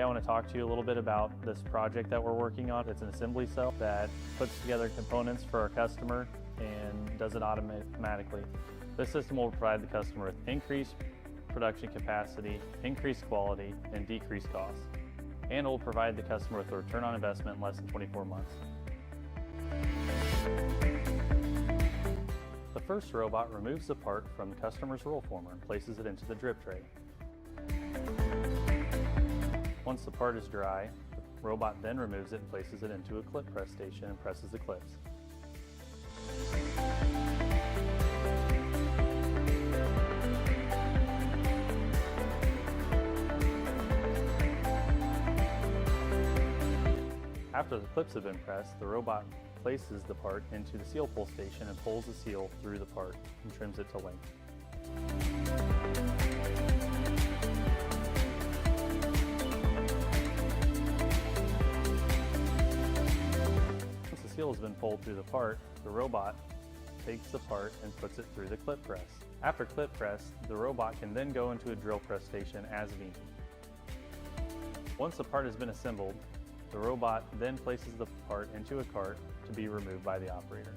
Today I want to talk to you a little bit about this project that we're working on. It's an assembly cell that puts together components for our customer and does it automatically. This system will provide the customer with increased production capacity, increased quality, and decreased costs. And it will provide the customer with a return on investment in less than 24 months. The first robot removes the part from the customer's roll former and places it into the drip tray. Once the part is dry, the robot then removes it and places it into a clip press station and presses the clips. After the clips have been pressed, the robot places the part into the seal pull station and pulls the seal through the part and trims it to length. Once the seal has been pulled through the part, the robot takes the part and puts it through the clip press. After clip press, the robot can then go into a drill press station as needed. Once the part has been assembled, the robot then places the part into a cart to be removed by the operator.